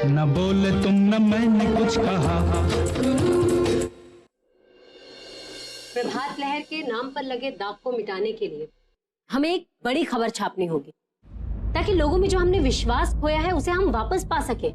न बोले तुम न मैंने कुछ कहा। प्रभात लहर के नाम पर लगे दाग को मिटाने के लिए हमें एक बड़ी खबर छापनी होगी, ताकि लोगों में जो हमने विश्वास खोया है उसे हम वापस पा सके।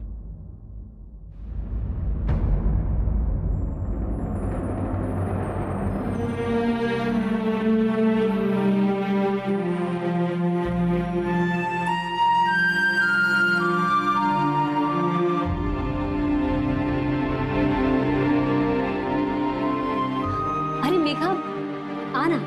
अरे मेघा, आना।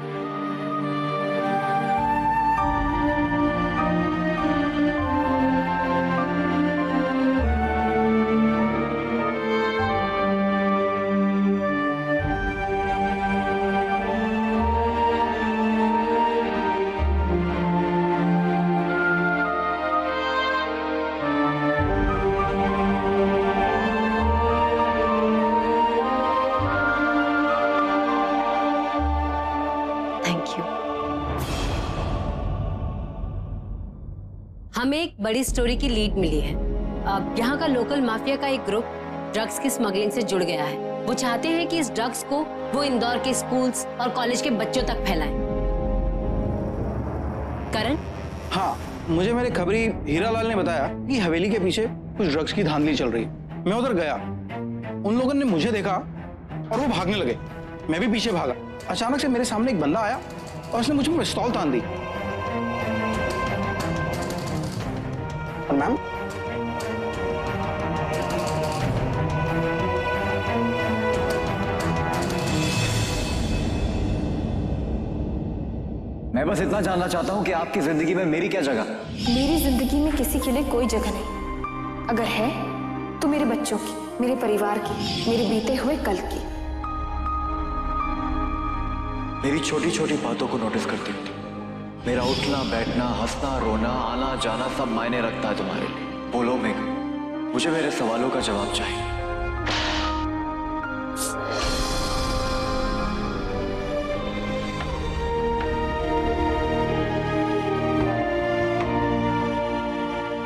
हमें एक बड़ी स्टोरी की लीड मिली है। अब यहाँ का लोकल माफिया का एक ग्रुप ड्रग्स की स्मगलिंग से जुड़ गया है। वो चाहते हैं कि इस ड्रग्स को वो इंदौर के स्कूल्स और कॉलेज के बच्चों तक फैलाएं। करण? हाँ, मुझे मेरे खबरी हीरालाल ने बताया कि हवेली के पीछे कुछ ड्रग्स की धांधली चल रही। मैं उधर गया, उन लोगों ने मुझे देखा और वो भागने लगे। मैं भी पीछे भागा। अचानक से मेरे सामने एक बंदा आया और उसने मुझ पर पिस्तौल तान दी। और मैम, मैं बस इतना जानना चाहता हूं कि आपकी जिंदगी में मेरी क्या जगह? मेरी जिंदगी में किसी के लिए कोई जगह नहीं। अगर है तो मेरे बच्चों की, मेरे परिवार की, मेरे बीते हुए कल की। मेरी छोटी छोटी बातों को नोटिस करती हूँ। मेरा उठना बैठना, हंसना रोना, आना जाना सब मायने रखता है तुम्हारे लिए। बोलो मेघ, मुझे मेरे सवालों का जवाब चाहिए।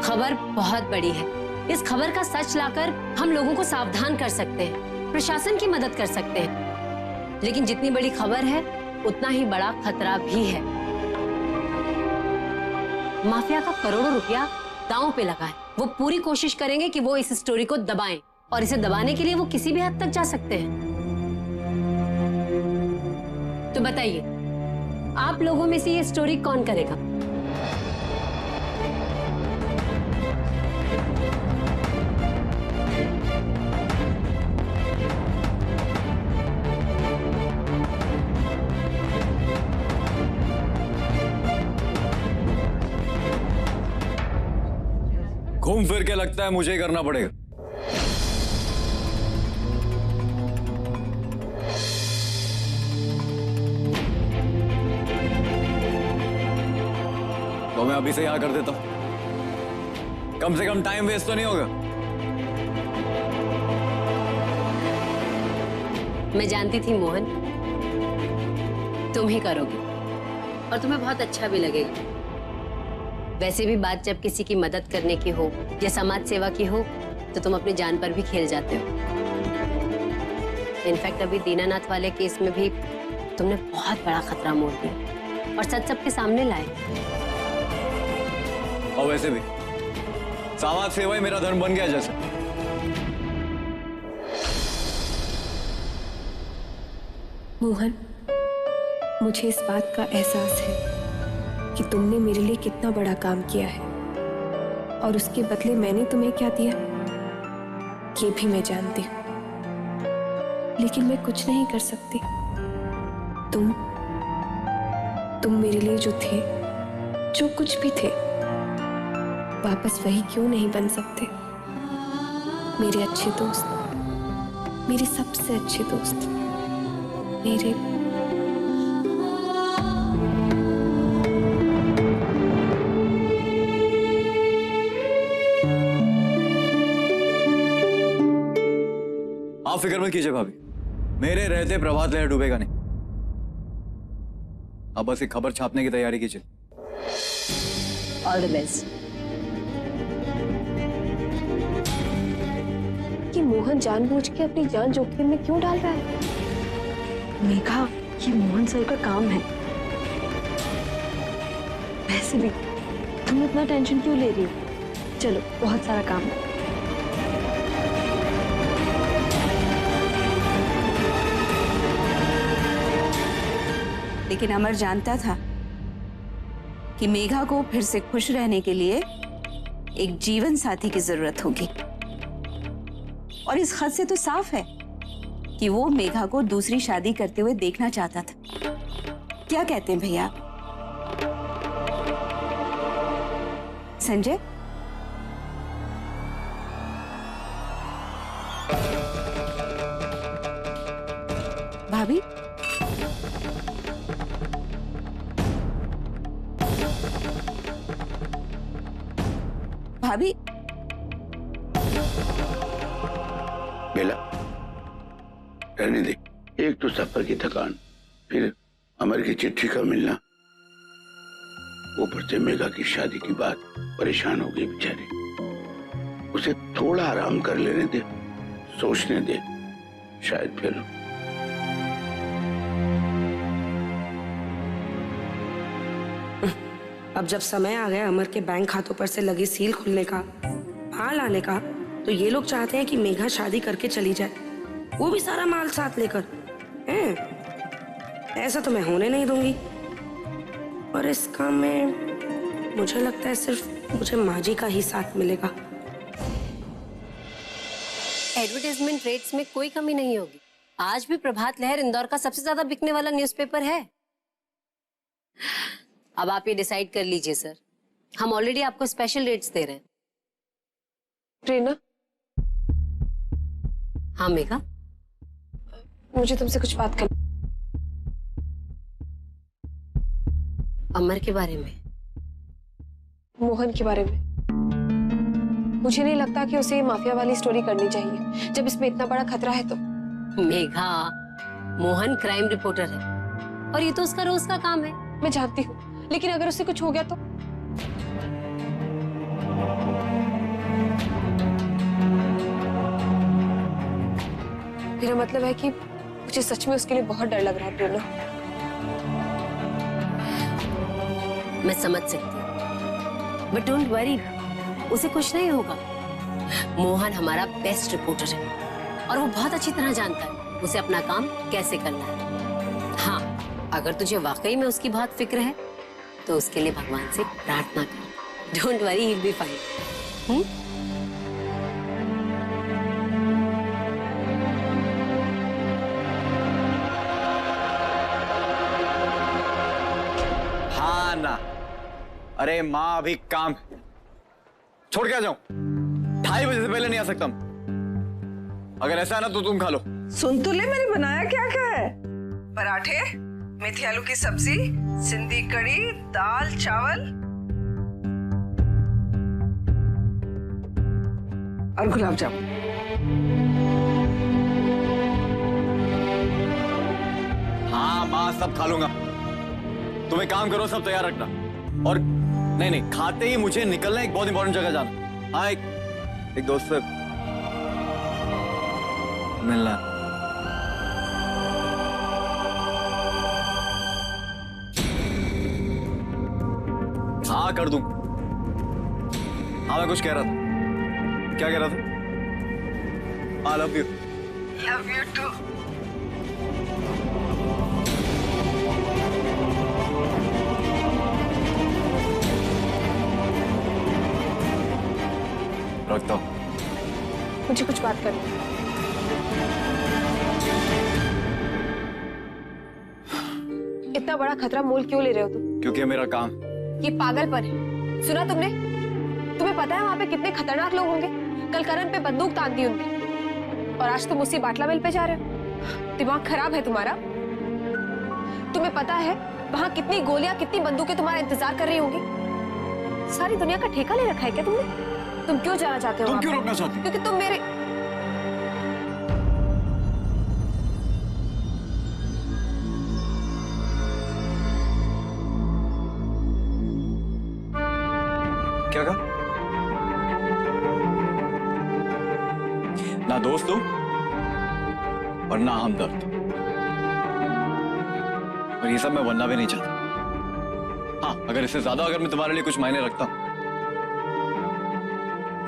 खबर बहुत बड़ी है। इस खबर का सच लाकर हम लोगों को सावधान कर सकते हैं, प्रशासन की मदद कर सकते हैं। लेकिन जितनी बड़ी खबर है उतना ही बड़ा खतरा भी है। माफिया का करोड़ों रुपया दांव पे लगा है। वो पूरी कोशिश करेंगे कि वो इस स्टोरी को दबाएं, और इसे दबाने के लिए वो किसी भी हद तक जा सकते हैं। तो बताइए, आप लोगों में से ये स्टोरी कौन करेगा? घूम फिर के लगता है मुझे ही करना पड़ेगा। तो मैं अभी से यहां कर देता हूं, कम से कम टाइम वेस्ट तो नहीं होगा। मैं जानती थी मोहन, तुम ही करोगे और तुम्हें बहुत अच्छा भी लगेगा। वैसे भी बात जब किसी की मदद करने की हो या समाज सेवा की हो तो तुम अपनी जान पर भी खेल जाते हो। इनफैक्ट अभी दीनानाथ वाले केस में भी तुमने बहुत बड़ा खतरा मोल दिया और सच सबके सामने लाए। और वैसे भी समाज सेवा ही मेरा धर्म बन गया जैसे। मोहन, मुझे इस बात का एहसास है कि तुमने मेरे लिए कितना बड़ा काम किया है और उसके बदले मैंने तुम्हें क्या दिया ये भी मैं जानती हूँ। लेकिन मैं कुछ नहीं कर सकती। तुम मेरे लिए जो थे, जो कुछ भी थे, वापस वही क्यों नहीं बन सकते? मेरे अच्छे दोस्त, मेरे सबसे अच्छे दोस्त, मेरे आप फिक्र मत कीजिए भाभी, मेरे रहते प्रभात लहर डूबेगा नहीं। अब बस एक खबर छापने की तैयारी कीजिए। All the best. कि मोहन जानबूझ के अपनी जान जोखिम में क्यों डाल रहा है? मेघा, ये मोहन सर का काम है। वैसे भी तुम इतना टेंशन क्यों ले रही हो? चलो, बहुत सारा काम है। लेकिन अमर जानता था कि मेघा को फिर से खुश रहने के लिए एक जीवन साथी की जरूरत होगी। और इस खत से तो साफ है कि वो मेघा को दूसरी शादी करते हुए देखना चाहता था। क्या कहते हैं भैया? संजय, भाभी, भाभी, बेला, रहने दे। एक तो सफर की थकान, फिर अमर की चिट्ठी का मिलना, ऊपर से मेघा की शादी की बात, परेशान हो गई बेचारी। उसे थोड़ा आराम कर लेने दे, सोचने दे, शायद फिर। अब जब समय आ गया अमर के बैंक खातों पर से लगी सील खुलने का, माल आने का, तो ये लोग चाहते हैं कि मेघा शादी करके चली जाए, वो भी सारा माल साथ लेकर। ऐसा तो मैं होने नहीं दूंगी। और इस काम में मुझे लगता है सिर्फ मुझे माजी का ही साथ मिलेगा। एडवर्टाइजमेंट रेट्स में कोई कमी नहीं होगी। आज भी प्रभात लहर इंदौर का सबसे ज्यादा बिकने वाला न्यूज़पेपर है। अब आप ये डिसाइड कर लीजिए सर, हम ऑलरेडी आपको स्पेशल रेट्स दे रहे हैं। प्रेरणा, हाँ मेघा, मुझे तुमसे कुछ बात करनी। अमर के बारे में, मोहन के बारे में। मुझे नहीं लगता कि उसे ये माफिया वाली स्टोरी करनी चाहिए जब इसमें इतना बड़ा खतरा है तो। मेघा, मोहन क्राइम रिपोर्टर है और ये तो उसका रोज का काम है। मैं जानती हूँ, लेकिन अगर उसे कुछ हो गया तो? मेरा मतलब है कि मुझे सच में उसके लिए बहुत डर लग रहा है प्रेरणा। मैं समझ सकती हूँ, बट डोंट वरी, उसे कुछ नहीं होगा। मोहन हमारा बेस्ट रिपोर्टर है और वो बहुत अच्छी तरह जानता है उसे अपना काम कैसे करना है। हाँ, अगर तुझे वाकई में उसकी बहुत फिक्र है तो उसके लिए भगवान से प्रार्थना कर। Don't worry, he will be fine. हाँ ना, अरे माँ अभी काम छोड़ के आ जाऊं, 2:30 बजे से पहले नहीं आ सकता। अगर ऐसा है ना तो तुम खा लो। सुन तो ले, मैंने बनाया क्या क्या है। पराठे, मेथी आलू की सब्जी, सिंधी कड़ी, दाल चावल और गुलाब जामुन। हाँ माँ, सब खा लूंगा। तुम एक काम करो, सब तैयार रखना। और नहीं, खाते ही मुझे निकलना, एक बहुत इंपॉर्टेंट जगह जाना। हाँ, एक दोस्त से मिलना। हाँ कर दूं। हाँ मैं कुछ कह रहा था। क्या कह रहा था? I love you. Love you too. रखता हूं। मुझे कुछ बात करनी है। इतना बड़ा खतरा मोल क्यों ले रहे हो तुम? क्योंकि मेरा काम। ये पागलपन है। सुना तुमने? तुम्हें पता है वहां पे कितने खतरनाक लोग होंगे? कल करण पे बंदूक तान दी उनने और आज तुम उसी बाटला मिल पे जा रहे हो। दिमाग खराब है तुम्हारा? तुम्हें पता है वहां कितनी गोलियां, कितनी बंदूकें तुम्हारा इंतजार कर रही होंगी? सारी दुनिया का ठेका ले रखा है क्या तुमने? तुम क्यों जाना चाहते हो? तुम क्यों रोकना चाहती हो? क्योंकि तुम मेरे क्या कहा? ना दोस्त हूं और ना हमदर्द, और ये सब मैं बनना भी नहीं चाहता। हाँ, अगर इससे ज्यादा अगर मैं तुम्हारे लिए कुछ मायने रखता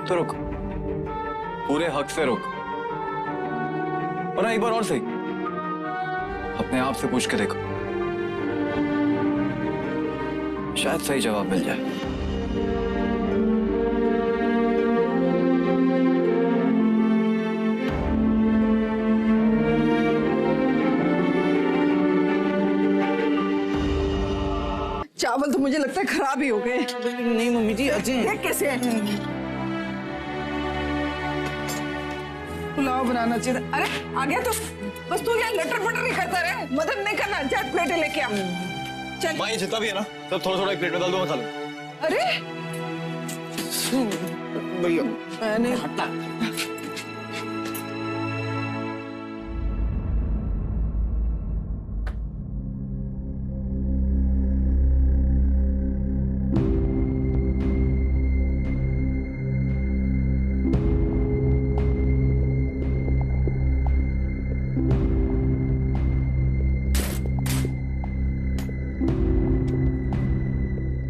तो रुक, पूरे हक से रुक। और एक बार और सही, अपने आप से पूछ के देखो, शायद सही जवाब मिल जाए। चावल तो मुझे लगता है खराब ही हो गए। नहीं मम्मी जी, अच्छे हैं। ये कैसे है? पुलाव बनाना चाहिए था। अरे आ गया तो बस तू यहाँ लटर पटर नहीं करता रहे, मदद नहीं करना। चाट प्लेटें लेके आ। चल माँ, ये जितना भी है ना सब थोड़ा थोड़ा एक प्लेट में डाल दो, मैं खा लूं। अरे भैया मैंने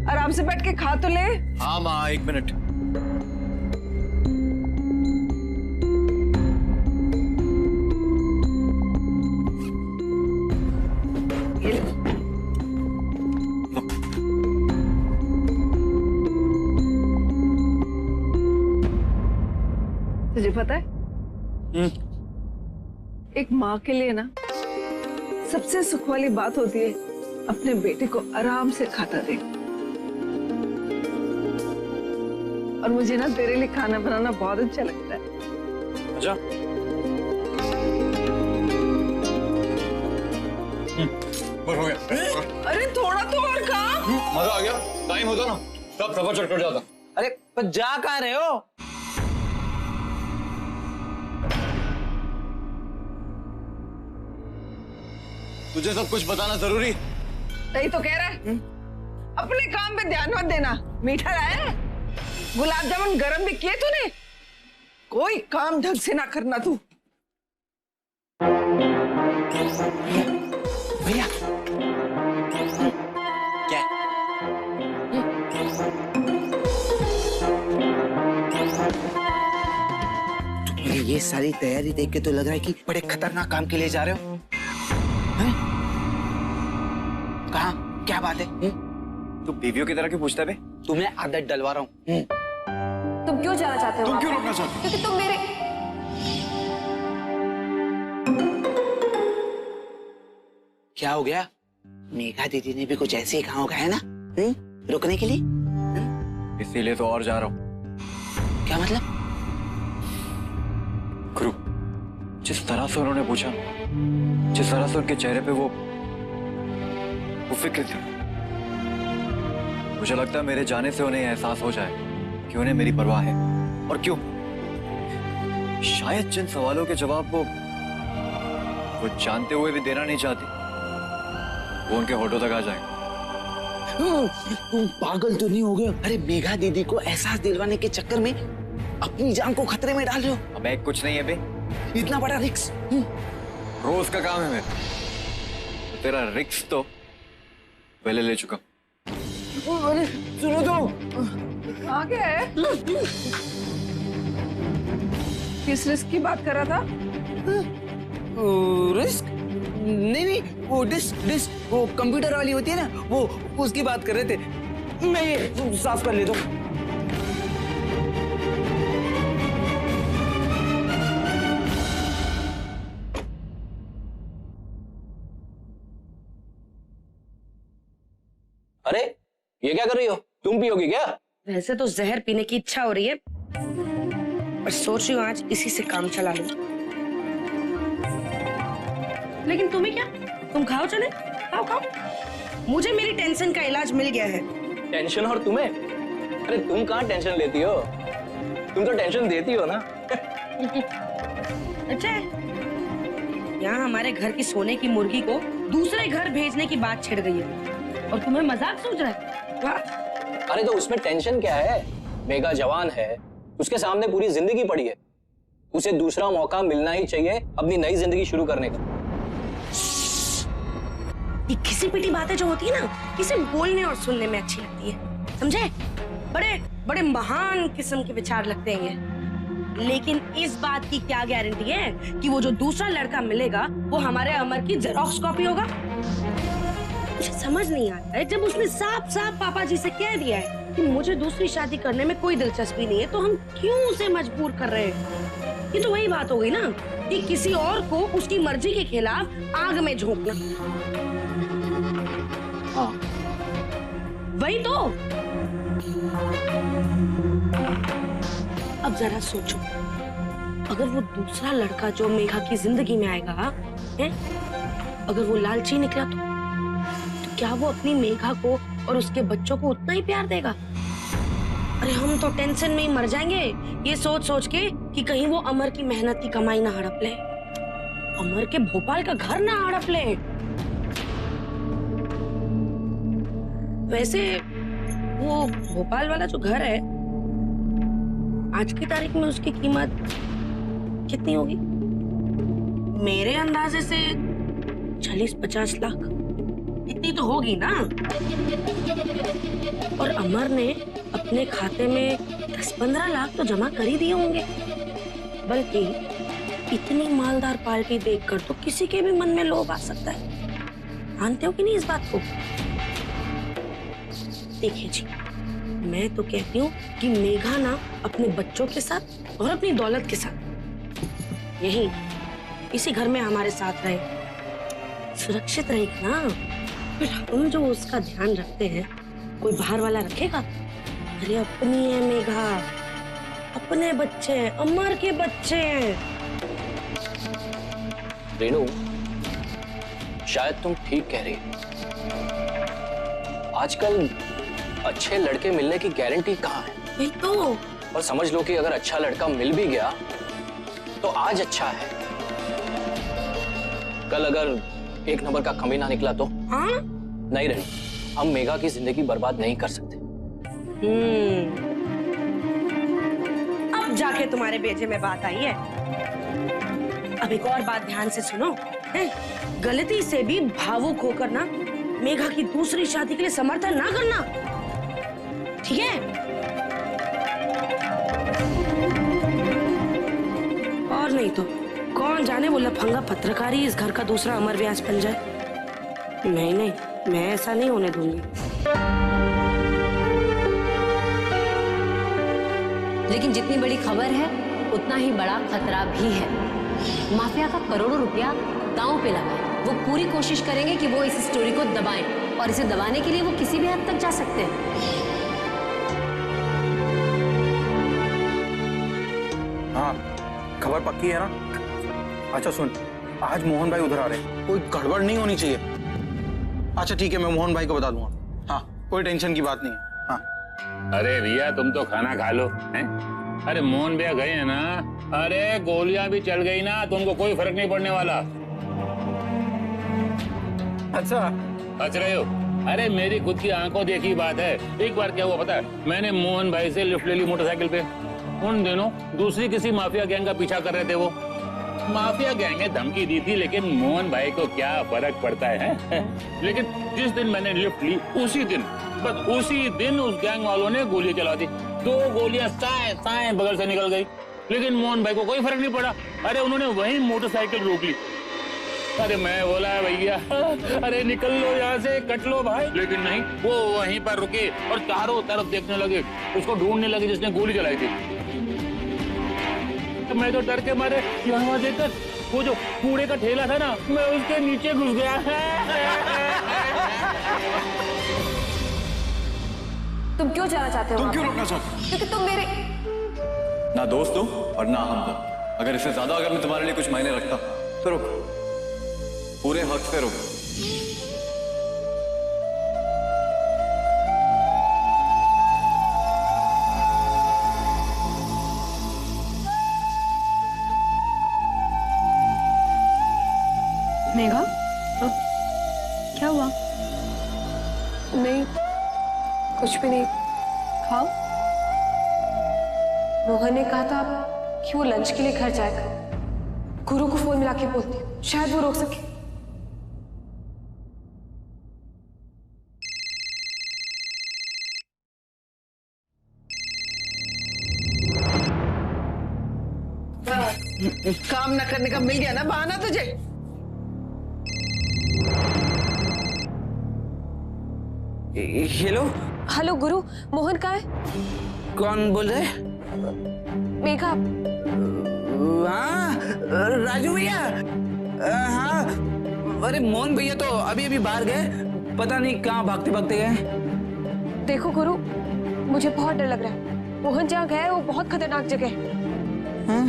आराम से बैठ के खा तो ले। हाँ माँ, एक मिनट। ये ले। तुझे पता है एक माँ के लिए ना सबसे सुख वाली बात होती है अपने बेटे को आराम से खाता देख। और मुझे ना तेरे लिए खाना बनाना बहुत अच्छा लगता है। अच्छा, बस हो गया। अरे थोड़ा तो और खा। मजा आ गया। टाइम होता ना सब सफर चट जाता। अरे पर जा कहाँ रहे हो? तुझे सब कुछ बताना जरूरी? सही तो कह रहा है। अपने काम पे ध्यान मत देना। मीठा लाया है? गुलाब जामुन गरम भी किए तूने? कोई काम ढंग से ना करना तू। भैया क्या? तुम्हारी ये सारी तैयारी देख के तो लग रहा है कि बड़े खतरनाक काम के लिए जा रहे हो। कहाँ? क्या बात है? तू बीवियों की तरह क्यों पूछता है बे? तुम्हें आदत डलवा रहा हूँ। तुम क्यों जाना चाहते हो? तुम क्यों रुकना चाहते हो? क्योंकि तुम मेरे क्या हो गया? मेघा दीदी ने भी कुछ ऐसे ही कहा होगा, है ना? रुकने के लिए? इसीलिए तो और जा रहा हूँ। क्या मतलब? गुरु, जिस तरह से उन्होंने पूछा, जिस तरह से उनके चेहरे पे वो फिक्र थी, मुझे लगता है मेरे जाने से उन्हें एहसास हो जाए कि उन्हें मेरी परवाह है। और क्यों? शायद जिन सवालों के जवाब वो जानते हुए भी देना नहीं चाहती, वो उनके होठों तक आ जाए। तुम पागल तो नहीं हो गए? अरे मेघा दीदी को एहसास दिलवाने के चक्कर में अपनी जान को खतरे में डाल रहे हो। अबे कुछ नहीं है बे, इतना बड़ा रिस्क रोज का काम है मेरा। तो तेरा रिस्क तो पहले ले चुका। अरे सुनो तो, आगे है। किस रिस्क की बात कर रहा था? रिस्क? नहीं, वो डिस्क वो कंप्यूटर वाली होती है ना, वो उसकी बात कर रहे थे। मैं ये साफ कर लेता हूँ। अरे ये क्या कर रही हो? तुम पियोगी क्या? वैसे तो जहर पीने की इच्छा हो रही है, पर सोच रही हूँ आज इसी से काम चला लूं। लेकिन तुम्हें क्या? तुम खाओ, चले खाओ खाओ। मुझे मेरी टेंशन का इलाज मिल गया है। टेंशन और तुम्हें? अरे तुम कहाँ टेंशन लेती हो, तुम तो टेंशन देती हो ना। अच्छा है, यहाँ हमारे घर की सोने की मुर्गी को दूसरे घर भेजने की बात छिड़ गई है और तुम्हें मजाक सूझ रहा है? वाह! अरे तो उसमें टेंशन क्या है? मेघा जवान है, उसके सामने पूरी जिंदगी पड़ी है। उसे दूसरा मौका मिलना ही चाहिए अपनी नई जिंदगी शुरू करने का। ये घिसी पिटी बातें जो होती है ना, इसे बोलने और सुनने में अच्छी लगती है, समझे? बड़े बड़े महान किस्म के विचार लगते हैं ये। लेकिन इस बात की क्या गारंटी है कि वो जो दूसरा लड़का मिलेगा वो हमारे अमर की जेरॉक्स कॉपी होगा? मुझे समझ नहीं आता है, जब उसने साफ साफ पापा जी से कह दिया है कि मुझे दूसरी शादी करने में कोई दिलचस्पी नहीं है, तो हम क्यों उसे मजबूर कर रहे हैं? ये तो वही बात हो गई ना कि किसी और को उसकी मर्जी के खिलाफ आग में झोंकना। हाँ वही तो। अब जरा सोचो, अगर वो दूसरा लड़का जो मेघा की जिंदगी में आएगा है, अगर वो लालची निकला तो क्या वो अपनी मेघा को और उसके बच्चों को उतना ही प्यार देगा? अरे हम तो टेंशन में ही मर जाएंगे ये सोच सोच के कि कहीं वो अमर की मेहनत की कमाई ना हड़प ले, अमर के भोपाल का घर ना हड़प ले। वैसे वो भोपाल वाला जो घर है, आज की तारीख में उसकी कीमत कितनी होगी? मेरे अंदाजे से 40-50 लाख इतनी तो होगी ना। और अमर ने अपने खाते में 10-15 लाख तो जमा कर ही दिए होंगे। बल्कि इतनी मालदार पार्टी देखकर तो किसी के भी मन में लोभ आ सकता है। मानते हो कि नहीं इस बात को? देखिए जी, मैं तो कहती हूँ कि मेघा ना अपने बच्चों के साथ और अपनी दौलत के साथ यही इसी घर में हमारे साथ रहे, सुरक्षित रहेगी ना। फिर हम जो उसका ध्यान रखते हैं कोई बाहर वाला रखेगा? अरे अपनी है मेघा, अपने बच्चे हैं, अमर के बच्चे हैं। रेनू, शायद तुम ठीक कह रही हो। आजकल अच्छे लड़के मिलने की गारंटी कहाँ है? वही तो। और समझ लो कि अगर अच्छा लड़का मिल भी गया तो आज अच्छा है, कल अगर एक नंबर का कमीना निकला तो? हाँ? नहीं रेनू, हम मेघा की जिंदगी बर्बाद नहीं कर सकते। अब जाके तुम्हारे बेजे में बात आई है। अब एक और बात ध्यान से सुनो, गलती से भी भावुक होकर ना मेघा की दूसरी शादी के लिए समर्थन ना करना, ठीक है? और नहीं तो कौन जाने वो लफंगा पत्रकार ही इस घर का दूसरा अमर व्यास बन जाए। नहीं नहीं, मैं ऐसा नहीं होने दूंगी। लेकिन जितनी बड़ी खबर है उतना ही बड़ा खतरा भी है। माफिया का करोड़ों रुपया दांव पे लगा है। वो पूरी कोशिश करेंगे कि वो इस स्टोरी को दबाएं, और इसे दबाने के लिए वो किसी भी हद तक जा सकते हैं। हाँ, खबर पक्की है ना? अच्छा सुन, आज मोहन भाई उधर आ रहे हैं, कोई गड़बड़ नहीं होनी चाहिए। अच्छा ठीक है, मैं मोहन भाई को बता दूंगा। हाँ, कोई टेंशन की बात नहीं है। हाँ। अरे रिया, तुम तो खाना खा लो हैं? अरे मोहन भैया गए हैं ना, अरे गोलियां भी चल गई ना तो उनको कोई फर्क नहीं पड़ने वाला। अच्छा, हंस रहे हो? अरे मेरी खुद की आंखों देखी बात है। एक बार क्या हुआ पता है, मैंने मोहन भाई से लिफ्ट ले ली मोटरसाइकिल पे। उन दिनों दूसरी किसी माफिया गैंग का पीछा कर रहे थे। वो माफिया गैंग ने धमकी दी थी, लेकिन मोहन भाई को क्या फर्क पड़ता है? लेकिन जिस दिन मैंने लिफ्ट ली उसी दिन, बस उसी दिन उस गैंग वालों ने गोली चला दी। 2 गोलियां साए साए बगल से निकल गई, लेकिन मोहन भाई को कोई फर्क नहीं पड़ा। अरे उन्होंने वहीं मोटरसाइकिल रोक ली। अरे मैं बोला भैया अरे निकल लो यहाँ से, कट लो भाई, लेकिन नहीं, वो वहीं पर रुके और चारों तरफ देखने लगे, उसको ढूंढने लगे जिसने गोली चलाई थी। तो मैं तो डर के मारे यहाँ देखकर वो जो कूड़े का ठेला था ना, मैं उसके नीचे घुस गया। तुम क्यों जाना चाहते हो? तुम क्यों रुकना चाहते हो? क्योंकि तुम मेरे ना दोस्त हो और ना हम दो। अगर इससे ज्यादा अगर मैं तुम्हारे लिए कुछ मायने रखता तो रुक, पूरे हक से रुक। मेघा, क्या हुआ? नहीं, कुछ भी नहीं। खाओ। मोहन ने कहा था कि वो लंच के लिए घर जाएगा। गुरु को फोन मिला के बोलती हूँ, शायद वो रोक सके। काम न करने का मिल गया ना बहाना तुझे। हेलो हेलो गुरु, मोहन कहाँ है? कौन बोल रहे? मेघा। हाँ राजू भैया। हाँ अरे मोहन भैया तो अभी अभी बाहर गए, पता नहीं कहाँ भागते भागते गए। देखो गुरु, मुझे बहुत डर लग रहा है। मोहन जहाँ गया है वो बहुत खतरनाक जगह है। हाँ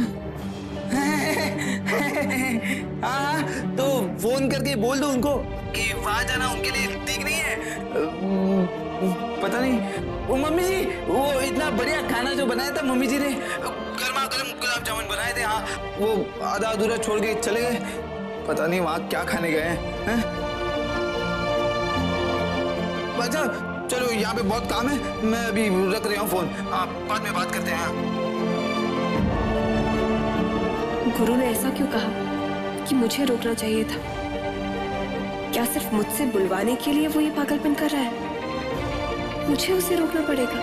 हाँ तो फोन करके बोल दो उनको कि वहां जाना उनके लिए ठीक नहीं है। पता नहीं वो मम्मी जी, वो इतना बढ़िया खाना जो बनाया था मम्मी जी ने, गर्मा गर्म गुलाब जामुन बनाए थे, हाँ वो आधा अधूरा छोड़ के चले गए। पता नहीं वहां क्या खाने गए हैं। अच्छा चलो यहाँ पे बहुत काम है, मैं अभी रख रहा हूँ फोन, आप बाद में बात करते हैं। गुरु ने ऐसा क्यों कहा कि मुझे रोकना चाहिए था? क्या सिर्फ मुझसे बुलवाने के लिए वो ये पागलपन कर रहा है? मुझे उसे रोकना पड़ेगा।